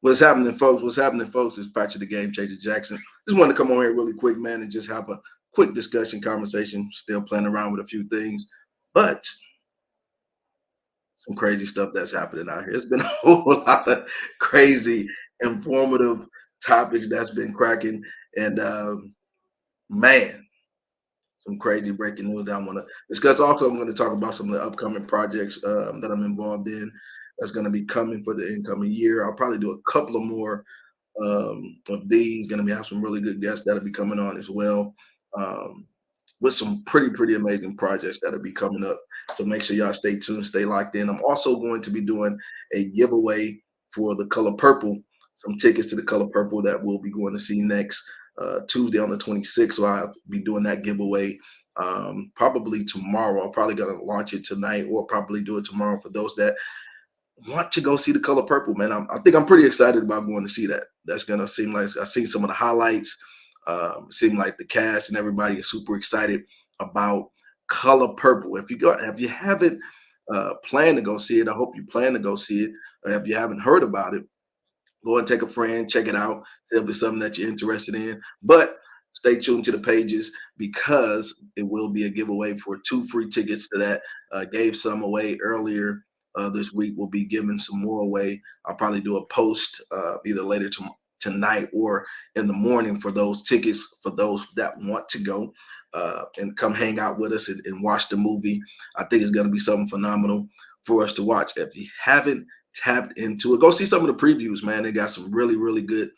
What's happening, folks? What's happening, folks? It's Patrick the Game Changer Jackson. Just wanted to come on here really quick, man, and just have a quick discussion conversation. Still playing around with a few things, but some crazy stuff that's happening out here. It's been a whole lot of crazy, informative topics that's been cracking, and man, some crazy breaking news that I want to discuss. Also, I'm going to talk about some of the upcoming projects that I'm involved in that's going to be coming for the incoming year. I'll probably do a couple of more of these. Going to be have some really good guests that'll be coming on as well, um, with some pretty amazing projects that'll be coming up. So make sure y'all stay tuned, stay locked in. I'm also going to be doing a giveaway for the Color Purple, some tickets to the Color Purple that we'll be going to see next Tuesday on the 26th. So I'll be doing that giveaway probably tomorrow. I'm probably going to launch it tonight or probably do it tomorrow for those that want to go see the Color Purple, man. I think I'm pretty excited about going to see that. That's gonna seem like I've seen some of the highlights. Seem like the cast and everybody is super excited about Color Purple. If you haven't planned to go see it, I hope you plan to go see it. Or if you haven't heard about it, go and take a friend, check it out, see if it's something that you're interested in. But stay tuned to the pages because it will be a giveaway for 2 free tickets to that. Gave some away earlier this week. We'll be giving some more away. I'll probably do a post either later tonight or in the morning for those tickets for those that want to go and come hang out with us and watch the movie. I think it's going to be something phenomenal for us to watch. If you haven't tapped into it, go see some of the previews, man. They got some really good,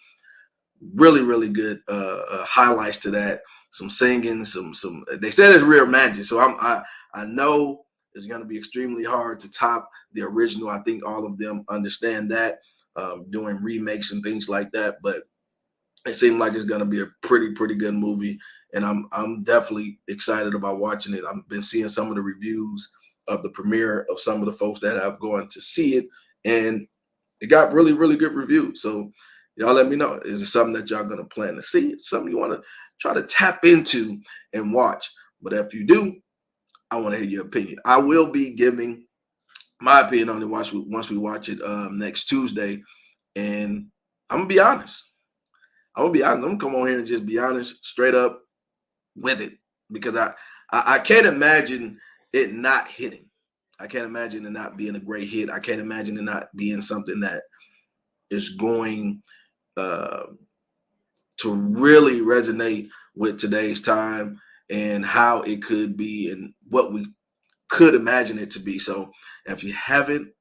really good highlights to that. Some singing, some. They said it's real magic, so I know it's going to be extremely hard to top the original. I think all of them understand that, doing remakes and things like that. But it seemed like it's going to be a pretty good movie, and I'm definitely excited about watching it. I've been seeing some of the reviews of the premiere of some of the folks that have gone to see it, and it got really good reviews. So y'all let me know. Is it something that y'all gonna plan to see? It's something you want to try to tap into and watch. But if you do, I want to hear your opinion. I will be giving my opinion on it once we watch it next Tuesday. And I'm gonna be honest. I'm gonna be honest. I'm gonna come on here and just be honest, straight up with it, because I can't imagine it not hitting. I can't imagine it not being a great hit. I can't imagine it not being something that is going uh, to really resonate with today's time and how it could be and what we could imagine it to be. So if you haven't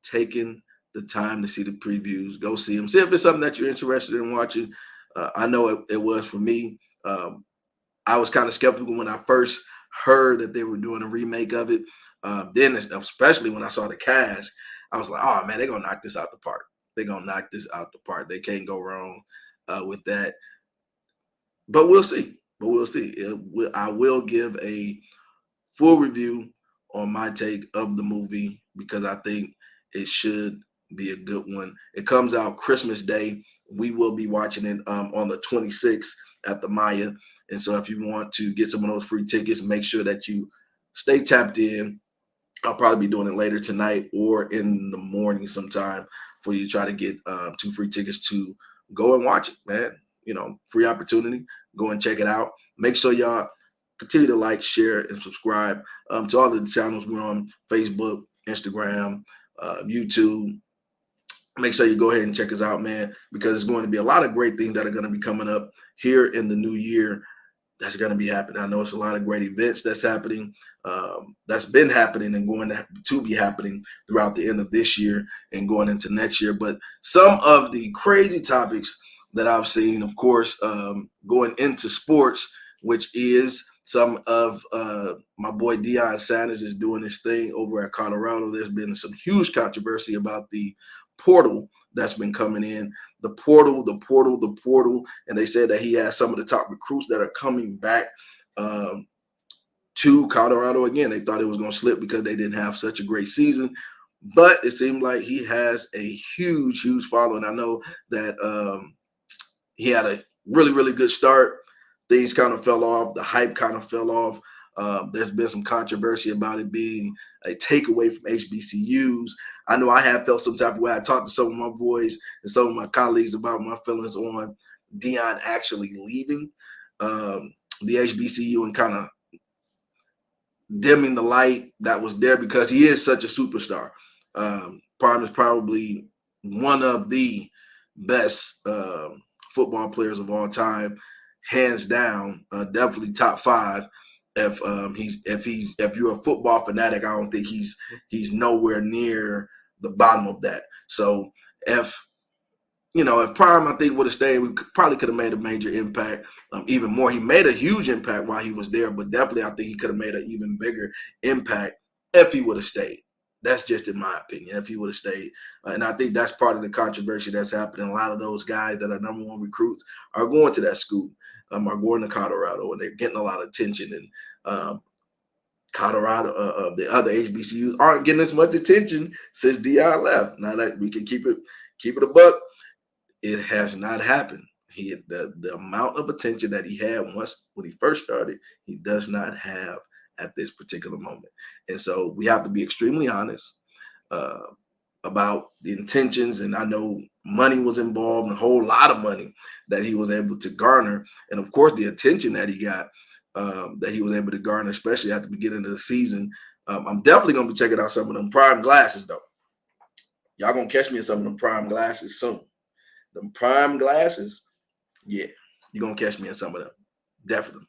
taken the time to see the previews, go see them. See if it's something that you're interested in watching. I know it was for me. I was kind of skeptical when I first heard that they were doing a remake of it. Then, especially when I saw the cast, I was like, "Oh man, they're gonna knock this out the park. They're gonna knock this out the park. They can't go wrong with that." But we'll see. But we'll see. I will give a full review on my take of the movie because I think it should be a good one. It comes out Christmas Day. We will be watching it on the 26th at the Maya. And so if you want to get some of those free tickets, make sure that you stay tapped in. I'll probably be doing it later tonight or in the morning sometime for you to try to get 2 free tickets to go and watch it, man. Free opportunity. Go and check it out. Make sure y'all continue to like, share, and subscribe to all the channels we're on: Facebook, Instagram, YouTube. Make sure you go ahead and check us out, man, because there's going to be a lot of great things that are going to be coming up here in the new year. That's going to be happening. I know it's a lot of great events that's happening, that's been happening and going to be happening throughout the end of this year and going into next year. But some of the crazy topics that I've seen, of course, going into sports, which is some of my boy Deion Sanders is doing his thing over at Colorado. There's been some huge controversy about the portal that's been coming in. The portal. And they said that he has some of the top recruits that are coming back to Colorado again. They thought it was going to slip because they didn't have such a great season. But it seemed like he has a huge following. I know that he had a really good start. Things kind of fell off. The hype kind of fell off. There's been some controversy about it being a takeaway from HBCUs. I know I have felt some type of way. I talked to some of my boys and some of my colleagues about my feelings on Deion actually leaving the HBCU and kind of dimming the light that was there because he is such a superstar. Prime is probably one of the best football players of all time, hands down. Definitely top five. If you're a football fanatic, I don't think he's nowhere near the bottom of that. So if if Prime, I think, would have stayed, we probably could have made a major impact, even more. He made a huge impact while he was there, but definitely I think he could have made an even bigger impact if he would have stayed. That's just in my opinion, if he would have stayed. And I think that's part of the controversy that's happening. A lot of those guys that are number one recruits are going to that school, are going to Colorado, and they're getting a lot of attention. And Colorado, the other HBCUs aren't getting as much attention since Deion left. Now that we can keep it a buck, it has not happened. The amount of attention that he had once when he first started, he does not have at this particular moment. And so we have to be extremely honest uh, about the intentions. And I know money was involved, a whole lot of money that he was able to garner, and of course the attention that he got, that he was able to garner, especially at the beginning of the season. I'm definitely gonna be checking out some of them Prime glasses though. Y'all gonna catch me in some of them Prime glasses soon. Them Prime glasses, yeah, you're gonna catch me in some of them. Definitely,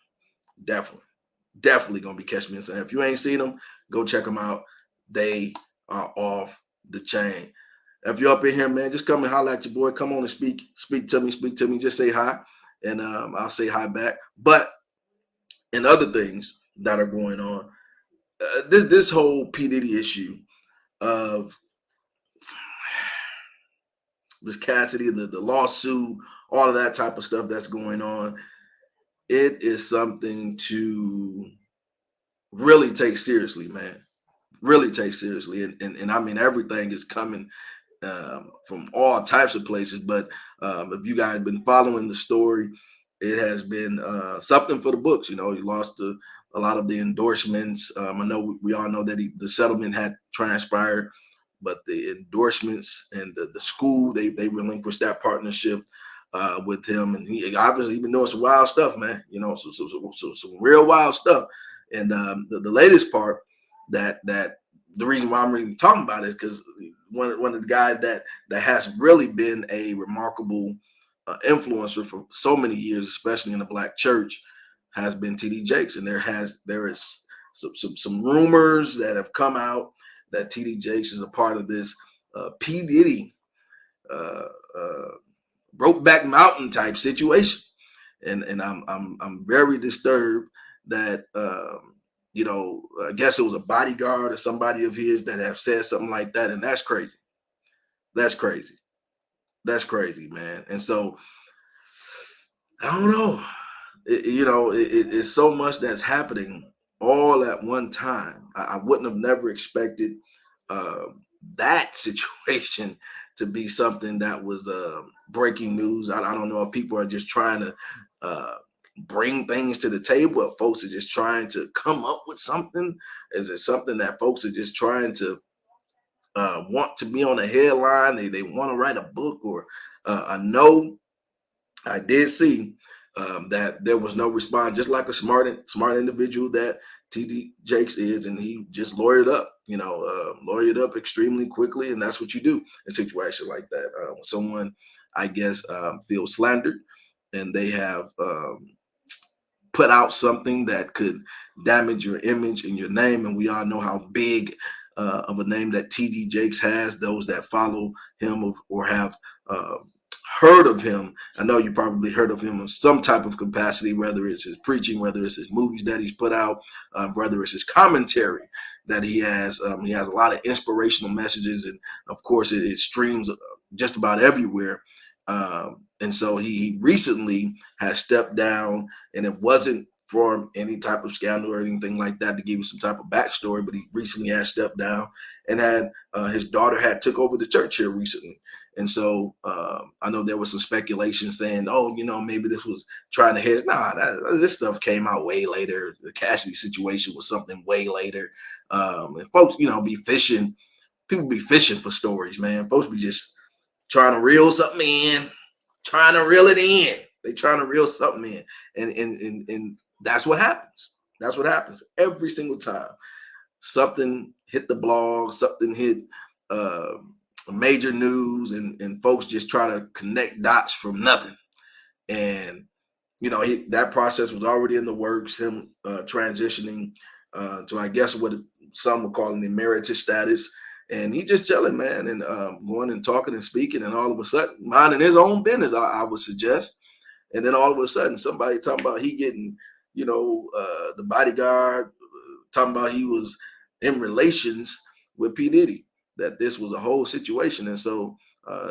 definitely, definitely gonna be catching me in some. If you ain't seen them, go check them out. They are off the chain. If you're up in here, man, just come and holler at your boy. Come on and speak to me. Just say hi, and I'll say hi back. But in other things that are going on, this whole P Diddy issue of this Cassidy, the lawsuit, all of that type of stuff that's going on, it is something to really take seriously, man. Really take seriously. And I mean, everything is coming from all types of places. But if you guys been following the story, it has been something for the books. He lost a lot of the endorsements. I know we all know that the settlement had transpired, but the endorsements and the school, they relinquished that partnership with him, and he obviously been doing some wild stuff, man. Some real wild stuff. And the latest part that the reason why I'm really talking about it is because one of the guys that has really been a remarkable influencer for so many years, especially in the Black church, has been TD Jakes, and there is some rumors that have come out that TD Jakes is a part of this P Diddy uh, uh, Brokeback Mountain type situation, and I'm very disturbed that I guess it was a bodyguard or somebody of his that have said something like that, and that's crazy. That's crazy. That's crazy, man. And so I don't know. It's so much that's happening all at one time. I wouldn't have never expected uh, that situation to be something that was breaking news. I don't know if people are just trying to uh, bring things to the table, if folks are just trying to come up with something. Is it something that folks are just trying to want to be on a headline? They want to write a book or a no. I did see that there was no response, just like a smart individual that TD Jakes is, and he just lawyered up, lawyered up extremely quickly, and that's what you do in a situation like that. When someone, I guess, feels slandered, and they have put out something that could damage your image and your name, and we all know how big of a name that TD Jakes has. Those that follow him or have heard of him, I know you probably heard of him in some type of capacity, whether it's his preaching, whether it's his movies that he's put out, whether it's his commentary that he has. He has a lot of inspirational messages, and of course it streams just about everywhere. And so he recently has stepped down, and it wasn't for any type of scandal or anything like that to give you some type of backstory, but he recently had stepped down and had his daughter had took over the church here recently. And so I know there was some speculation saying, oh, maybe this was trying to hedge. Nah, this stuff came out way later. The Cassidy situation was something way later. And folks, be fishing. People be fishing for stories, man. Folks be just trying to reel something in, trying to reel it in. They trying to reel something in, and that's what happens. That's what happens every single time. Something hit the blog, something hit uh, major news, and folks just try to connect dots from nothing. And that process was already in the works. Him transitioning to, I guess, what some would call an emeritus status. And he just chilling, man, and going and talking and speaking, and all of a sudden minding his own business, I would suggest. And then all of a sudden, somebody talking about he getting, the bodyguard, talking about he was in relations with P. Diddy, that this was a whole situation. And so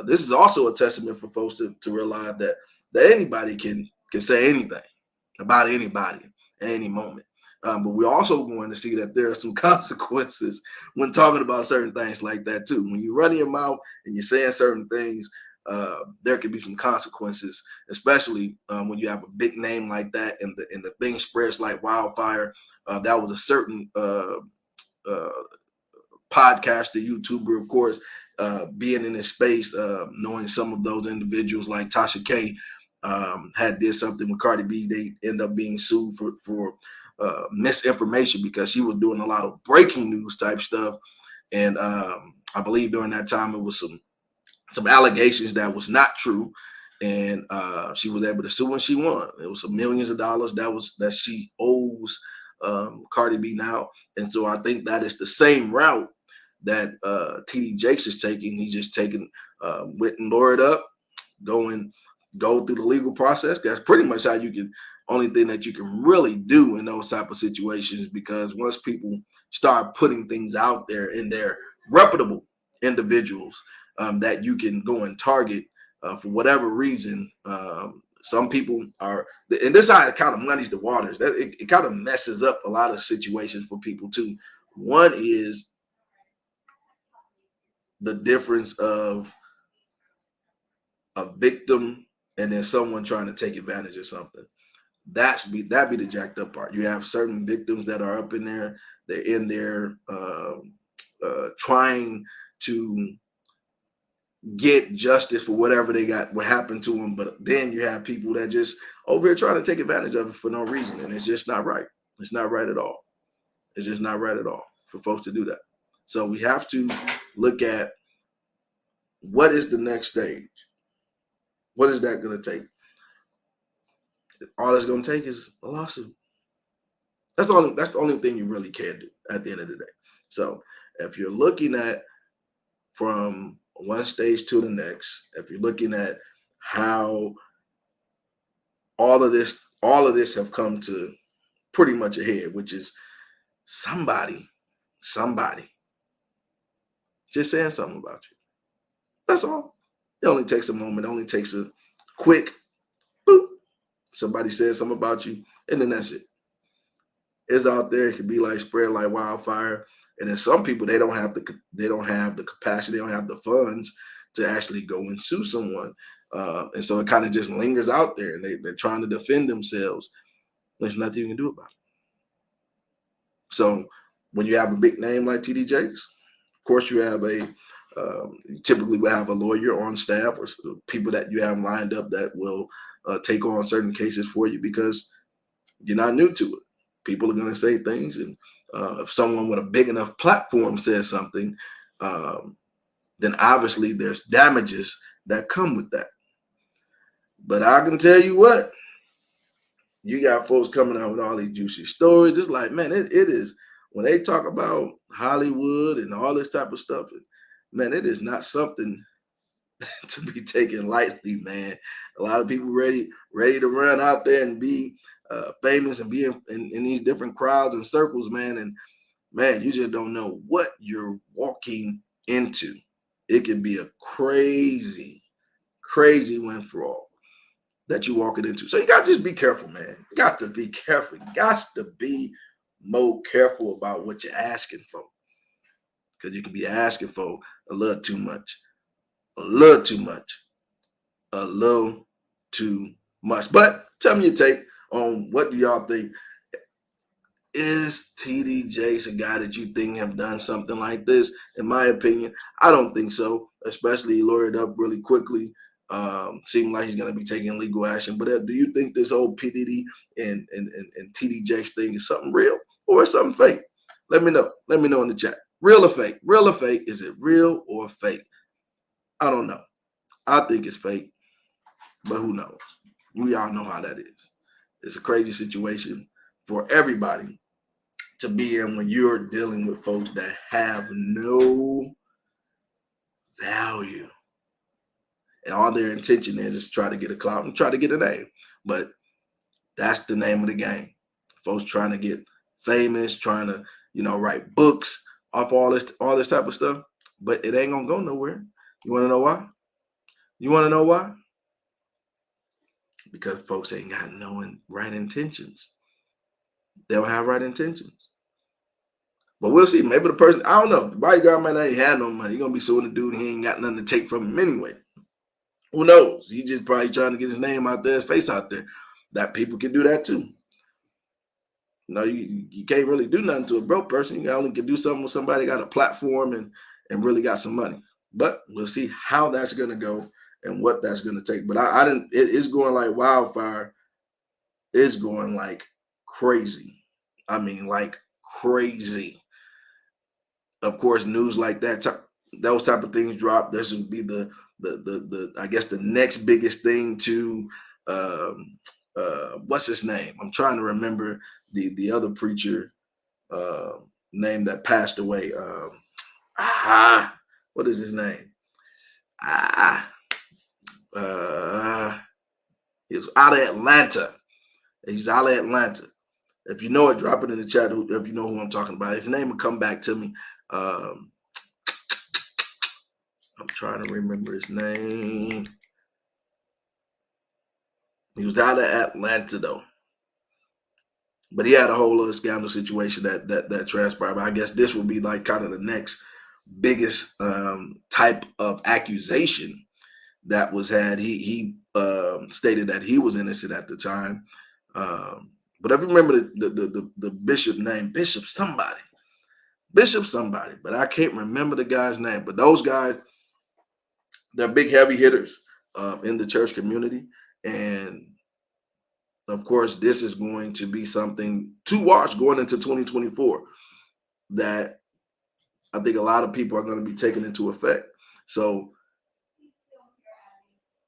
this is also a testament for folks to realize that anybody can say anything about anybody at any moment. But we're also going to see that there are some consequences when talking about certain things like that too. When you're running your mouth and you're saying certain things, there could be some consequences, especially when you have a big name like that and the thing spreads like wildfire. That was a certain podcaster, YouTuber, of course, being in this space, knowing some of those individuals like Tasha K had did something with Cardi B. They end up being sued for misinformation because she was doing a lot of breaking news type stuff. And I believe during that time it was some allegations that was not true. And she was able to sue and she won. It was some millions of dollars that she owes Cardi B now. And so I think that is the same route that TD Jakes is taking. He's just taking went and lawyered up, go through the legal process. That's pretty much how you can, only thing that you can really do in those type of situations, because once people start putting things out there and they're reputable individuals that you can go and target for whatever reason. Some people are, and this how it kind of muddies the waters. That it kind of messes up a lot of situations for people too. One is the difference of a victim and then someone trying to take advantage of something. That be the jacked up part. You have certain victims that are up in there. They're in there trying to get justice for whatever what happened to them. But then you have people that just over here trying to take advantage of it for no reason, and it's just not right. It's not right at all. It's just not right at all for folks to do that. So we have to look at what is the next stage. What is that going to take? All it's going to take is a lawsuit. That's the only thing you really can do at the end of the day. So if you're looking at from one stage to the next, if you're looking at how all of this have come to pretty much a head, which is somebody just saying something about you. That's all. It only takes a moment. It only takes a quick boop. Somebody says something about you, and then that's it. It's out there. It could be like spread like wildfire. And then some people, they don't have the capacity, they don't have the funds to actually go and sue someone. And so it kind of just lingers out there, and they're trying to defend themselves. There's nothing you can do about it. So when you have a big name like TD Jakes, of course you have you typically will have a lawyer on staff or people that you have lined up that will take on certain cases for you, because you're not new to it. People are going to say things, and if someone with a big enough platform says something, then obviously there's damages that come with that. But I can tell you what, you got folks coming out with all these juicy stories. It's like, man, it is, when they talk about Hollywood and all this type of stuff, man, it is not something to be taken lightly, man. A lot of people ready to run out there and be famous and be in these different crowds and circles, man. And man, you just don't know what you're walking into. It could be a crazy windfall that you're walking into. So you got to just be careful, man. You got to be careful. You got to be more careful about what you're asking for, because you can be asking for a little too much, a little too much, a little too much. But tell me your take on what do y'all think. Is TD Jakes a guy that you think have done something like this? In my opinion, I don't think so. Especially he lawyered up really quickly. Seemed like he's going to be taking legal action. But do you think this whole PDD and TD Jakes thing is something real or something fake? Let me know. Let me know in the chat. Real or fake? Real or fake? Is it real or fake? I don't know. I think it's fake, but who knows? We all know how that is. It's a crazy situation for everybody to be in when you're dealing with folks that have no value. And all their intention is to try to get a clout and try to get a name. But that's the name of the game. Folks trying to get famous, trying to, write books off all this type of stuff. But it ain't gonna go nowhere. You wanna know why? You wanna know why? Because folks ain't got no right intentions. They don't have right intentions. But we'll see. Maybe the person, I don't know. The bodyguard might not even have no money. He's going to be suing the dude and he ain't got nothing to take from him anyway. Who knows? He just probably trying to get his name out there, his face out there. That people can do that too. You can't really do nothing to a broke person. You only can do something with somebody got a platform and really got some money. But we'll see how that's going to go and what that's going to take. But it's going like wildfire. It's going like crazy. I mean, like crazy. Of course, news like that, those type of things drop. This would be the I guess the next biggest thing to what's his name? I'm trying to remember the other preacher name that passed away. What is his name? He was out of Atlanta. He's out of Atlanta. If you know it, drop it in the chat. If you know who I'm talking about, his name will come back to me. I'm trying to remember his name. He was out of Atlanta though, but he had a whole other scandal situation that transpired. But I guess this will be like kind of the next biggest type of accusation that was had. He stated that he was innocent at the time. But I remember the bishop name, Bishop somebody, but I can't remember the guy's name. But those guys, they're big heavy hitters in the church community. And of course, this is going to be something to watch going into 2024 that I think a lot of people are going to be taking into effect. So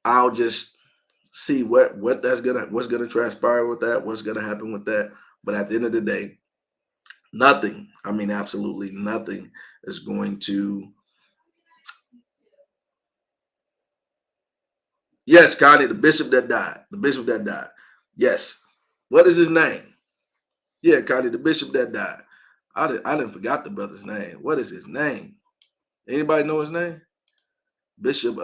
I'll just see what's gonna transpire with that, what's gonna happen with that. But at the end of the day, nothing, I mean absolutely nothing is going to. Yes, Connie, the bishop that died. Yes. What is his name? Yeah, Connie, the bishop that died. I didn't forgot the brother's name. What is his name? Anybody know his name? Bishop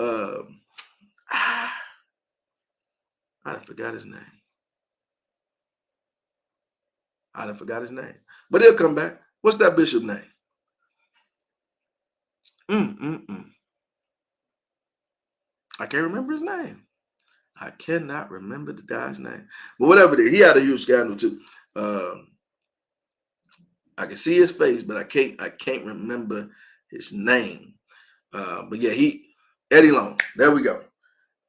I didn't forgot his name. But he'll come back. What's that bishop name? I can't remember his name. I cannot remember the guy's name. But whatever it is, he had a huge scandal too. I can see his face, but I can't remember his name. But yeah, Eddie Long. There we go.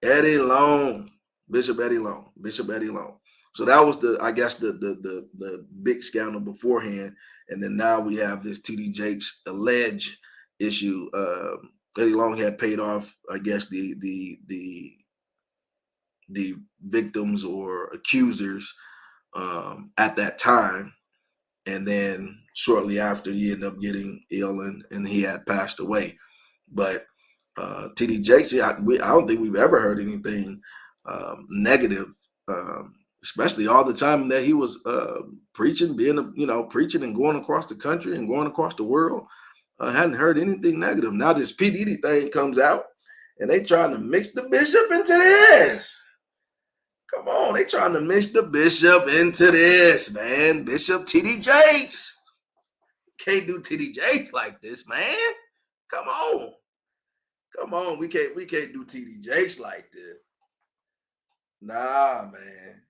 Eddie Long. Bishop Eddie Long. So that was the big scandal beforehand. And then now we have this TD Jakes alleged issue. Eddie Long had paid off, I guess, the victims or accusers at that time. And then shortly after, he ended up getting ill and he had passed away. But TD Jakes, I don't think we've ever heard anything negative, especially all the time that he was preaching, preaching and going across the country and going across the world. I hadn't heard anything negative. Now this P. Diddy thing comes out and they trying to mix the bishop into this. Come on, they trying to mix the bishop into this, man. Bishop TD Jakes. Can't do TD Jakes like this, man. Come on. Come on. We can't do TD Jakes like this. Nah, man.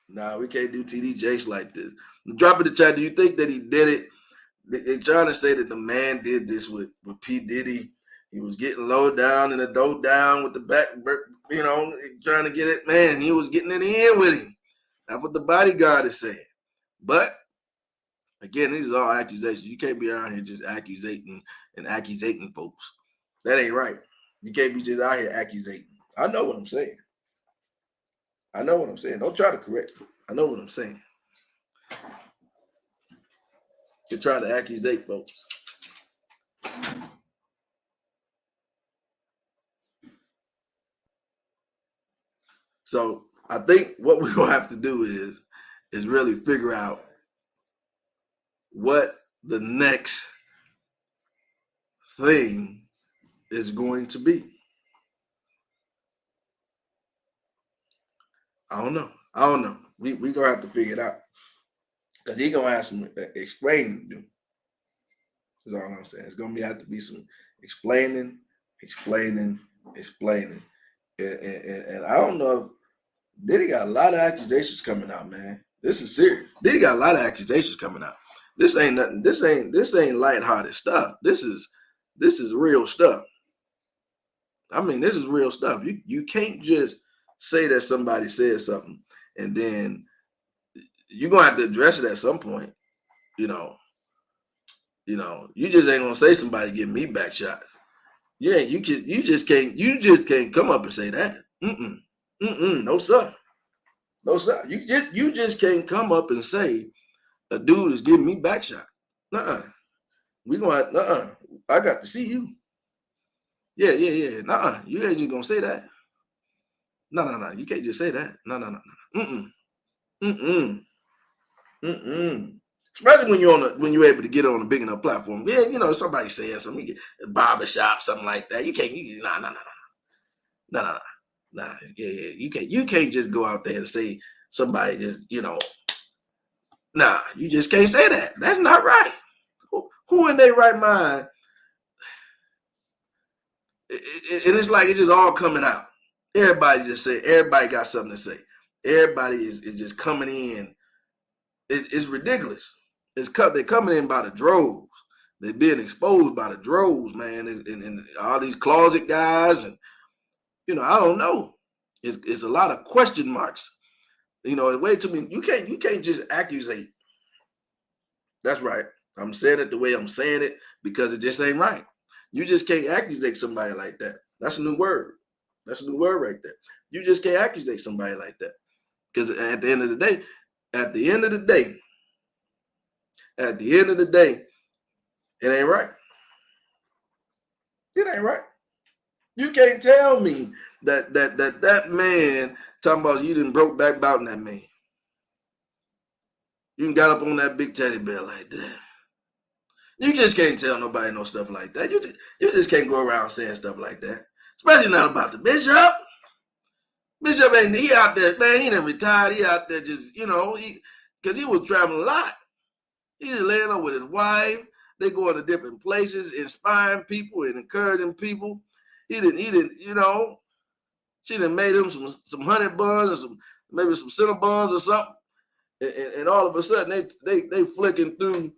Nah, we can't do TD Jakes like this. Drop in the chat. Do you think that he did it? They're trying to say that the man did this with P. Diddy. He was getting low down and the dough down with the back, trying to get it. Man, he was getting it in with him. That's what the bodyguard is saying. But again, these are all accusations. You can't be around here just accusating folks. That ain't right. You can't be just out here accusating. I know what I'm saying. Don't try to correct me. I know what I'm saying. You're trying to accusate folks. So I think what we're gonna have to do is really figure out what the next thing is going to be. I don't know. We gonna have to figure it out. Because he's gonna have some explaining to do. That's all I'm saying. It's gonna have to be some explaining. And I don't know if Diddy got a lot of accusations coming out, man. This is serious. Diddy got a lot of accusations coming out. This ain't nothing. This ain't lighthearted stuff. This is real stuff. I mean, this is real stuff. You can't just say that somebody said something and then you're gonna have to address it at some point. You just ain't gonna say somebody give me back shots. Yeah, you just can't come up and say that. No sir. You just can't come up and say a dude is giving me back shot. We gonna I got to see you. Yeah. You ain't just gonna say that. No. You can't just say that. No. Especially when you're able to get on a big enough platform. Yeah, somebody saying something, you get a barbershop, something like that. You can't. No. Yeah. You can't just go out there and say somebody just you just can't say that. That's not right. Who in their right mind? And it's like it's just all coming out. Everybody got something to say. Everybody is just coming in. It's ridiculous. They're coming in by the droves. They're being exposed by the droves, man. And all these closet guys, and I don't know. It's a lot of question marks. Way too many. You can't just accusate. That's right. I'm saying it the way I'm saying it because it just ain't right. You just can't accusate somebody like that. That's a new word. That's a new word right there. You just can't accusate somebody like that. Because at the end of the day, it ain't right. It ain't right. You can't tell me that man talking about you done broke back about that man. You done got up on that big teddy bear like that. You just can't tell nobody no stuff like that. You just can't go around saying stuff like that. Especially not about the bishop. Bishop ain't he out there, man. He done retired. He out there just, because he was traveling a lot. He just laying up with his wife. They going to different places, inspiring people and encouraging people. He didn't, she done made him some honey buns or maybe some cinnamon or something. And all of a sudden they flicking through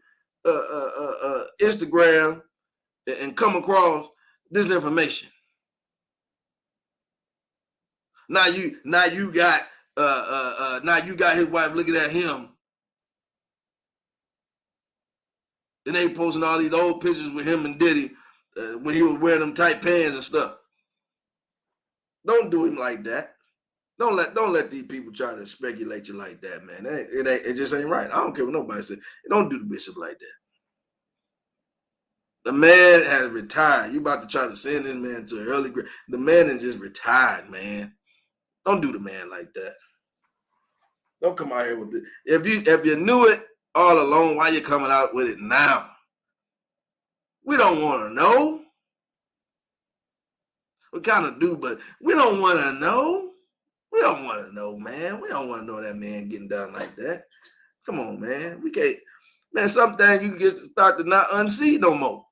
Instagram and come across this information. Now you got his wife looking at him, and they posting all these old pictures with him and Diddy when he was wearing them tight pants and stuff. Don't do him like that. Don't let these people try to speculate you like that, man. It just ain't right. I don't care what nobody says. Don't do the bishop like that. The man has retired. You about to try to send this man to an early grave. The man is just retired, man. Don't do the man like that. Don't come out here with it. If you knew it all along, why you coming out with it now? We don't want to know. We kind of do, but we don't want to know. We don't want to know, man. We don't want to know that man getting done like that. Come on, man. We can't, man. Sometimes you get start to not unsee no more.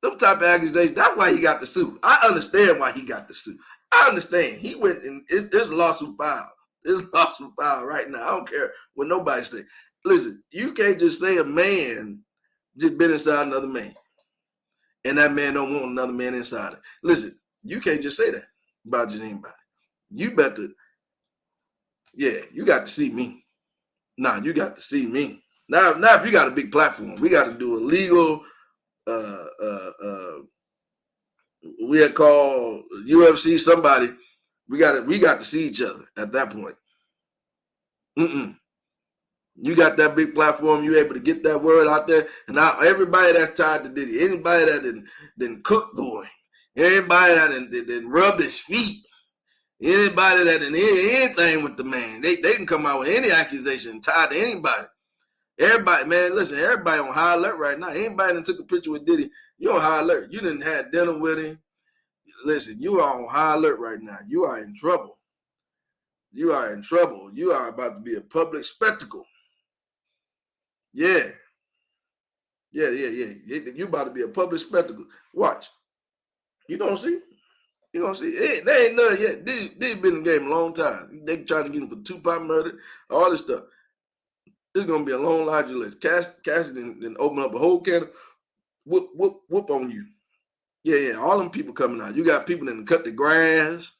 Them type of accusations. That's why he got the suit. I understand why he got the suit. I understand. He went and there's a lawsuit filed. There's a lawsuit filed right now. I don't care what nobody say. Listen, you can't just say a man just been inside another man, and that man don't want another man inside it. Listen, you can't just say that about just anybody. You better, yeah, you got to see me. Nah, you got to see me. Now if you got a big platform, we got to do a legal we had called UFC somebody. We got to see each other at that point. You got that big platform, you able to get that word out there, and now everybody that's tied to Diddy, anybody that didn't cook for him, anybody that didn't rub his feet, anybody that didn't anything with the man, they can come out with any accusation tied to anybody. Everybody, man, listen, everybody on high alert right now. Anybody that took a picture with Diddy, you're on high alert. You didn't have dinner with him. Listen, you are on high alert right now. You are in trouble. You are in trouble. You are about to be a public spectacle. Yeah. You about to be a public spectacle. Watch. You gonna see. You gonna see. They ain't nothing yet. They been in the game a long time. They trying to get him for Tupac murder, all this stuff. It's gonna be a long laundry list. Cassidy then open up a whole can of whoop on you. Yeah. All them people coming out. You got people that cut the grass.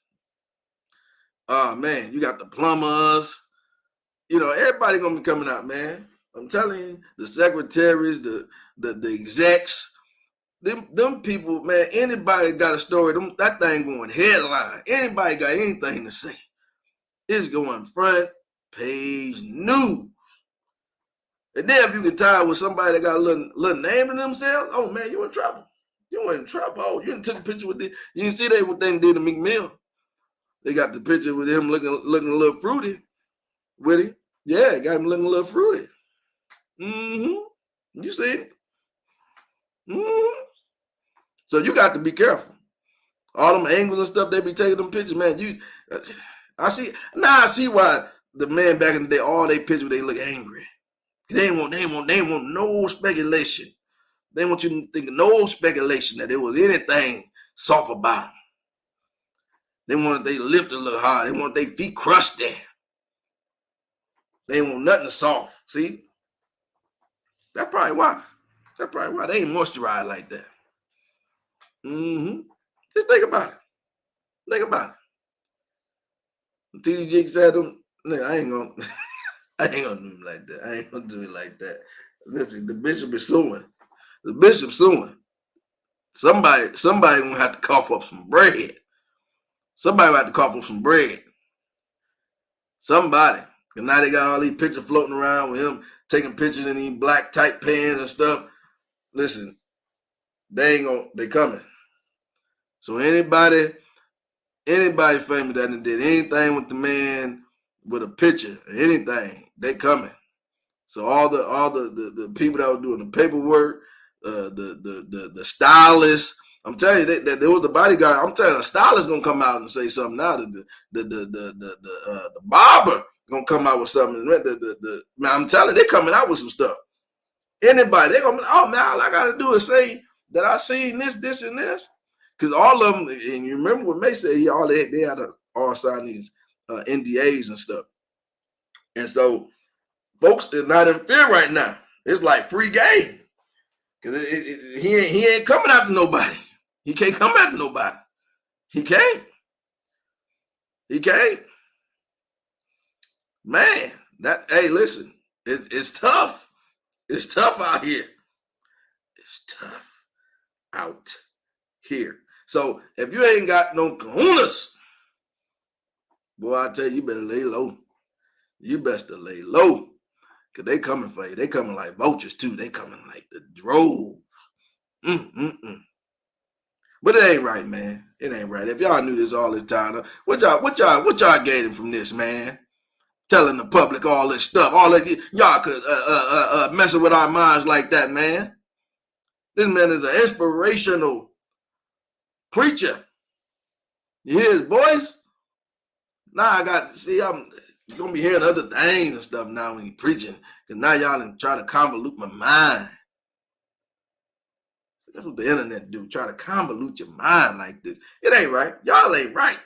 Oh man, you got the plumbers. Everybody gonna be coming out, man. I'm telling you, the secretaries, the execs, them people, man. Anybody got a story? That thing going headline. Anybody got anything to say? It's going front page news. And then if you can tie with somebody that got a little name in themselves, oh man, you in trouble. You in trouble. Oh, you didn't took a picture with it. You can see what they did to Meek Mill. They got the picture with him looking a little fruity with him. Yeah, got him looking a little fruity. You see it? So you got to be careful. All them angles and stuff they be taking them pictures, man. I see why the man back in the day, all they pictures they look angry. They want no speculation. They want you to think no speculation that there was anything soft about them. They wanted they lip to look hard. They want their feet crusty. They want nothing soft. See? That's probably why. They ain't moisturized like that. Just think about it. TD said them, I ain't gonna do him like that. I ain't gonna do it like that. Listen, the bishop is suing. The bishop's suing. Somebody gonna have to cough up some bread. Somebody gonna have to cough up some bread. Somebody. And now they got all these pictures floating around with him taking pictures in these black tight pants and stuff. Listen, they coming. So anybody famous that did anything with the man with a picture or anything, they coming. So all the people that were doing the paperwork, the stylists, I'm telling you that there was the bodyguard. I'm telling you, the stylist gonna come out and say something now. The barber gonna come out with something. Man, I'm telling you, they coming out with some stuff. Anybody, they gonna, oh man, all I gotta do is say that I seen this, and this. Because all of them, and you remember what May said, they had to all sign these NDAs and stuff. And so folks are not in fear right now. It's like free game. Because he ain't coming after nobody. He can't come after nobody. He can't. Man, hey, listen, it's tough. It's tough out here. It's tough out here. So if you ain't got no kahunas, boy, I tell you, you better lay low. You best to lay low. Because they coming for you. They coming like vultures too. They coming like the drove. But it ain't right, man. It ain't right. If y'all knew this all this time, what y'all getting from this, man? Telling the public all this stuff, all that y'all could messing with our minds like that, man. This man is an inspirational preacher. You hear his voice? Now I got see you're gonna be hearing other things and stuff now when you preaching, because now y'all done try to convolute my mind. That's what the internet do, try to convolute your mind like this. It ain't right. Y'all ain't right.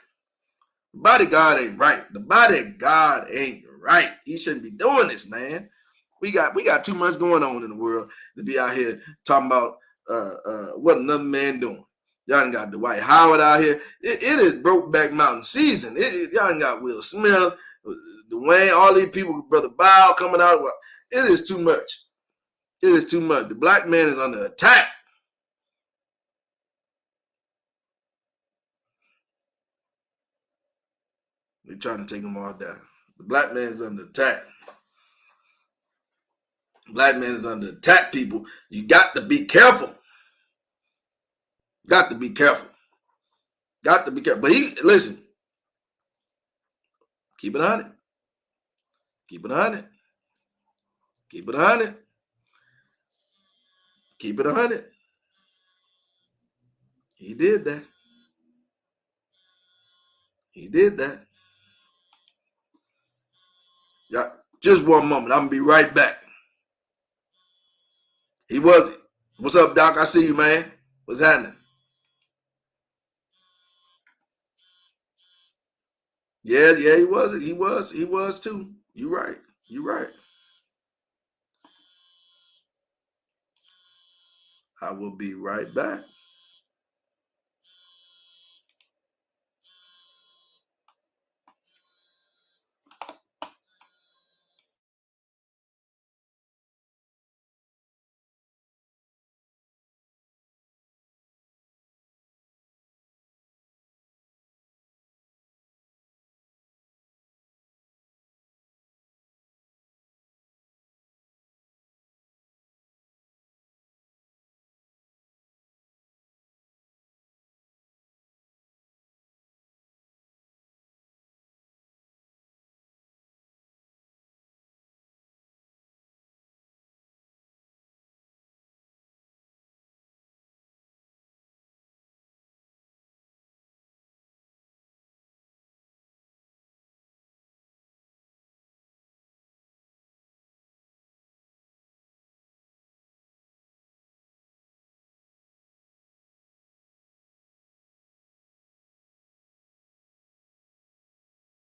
The body of God ain't right. The body of God ain't right. He shouldn't be doing this, man. We got too much going on in the world to be out here talking about what another man doing. Y'all done got Dwight Howard out here. It is Brokeback Mountain season. Y'all done got Will Smith, Dwayne, all these people, Brother Bow coming out. It is too much. It is too much. The black man is under attack. They're trying to take them all down. The black man is under attack. Black man is under attack, people. You got to be careful. Got to be careful. Got to be careful. But listen, keep it on it. Keep it on it. Keep it on it. Keep it on it. He did that. He did that. Yeah, just one moment. I'm gonna be right back. He was it. What's up, Doc? I see you, man. What's happening? Yeah, he was it. He was too. You right. You right. I will be right back.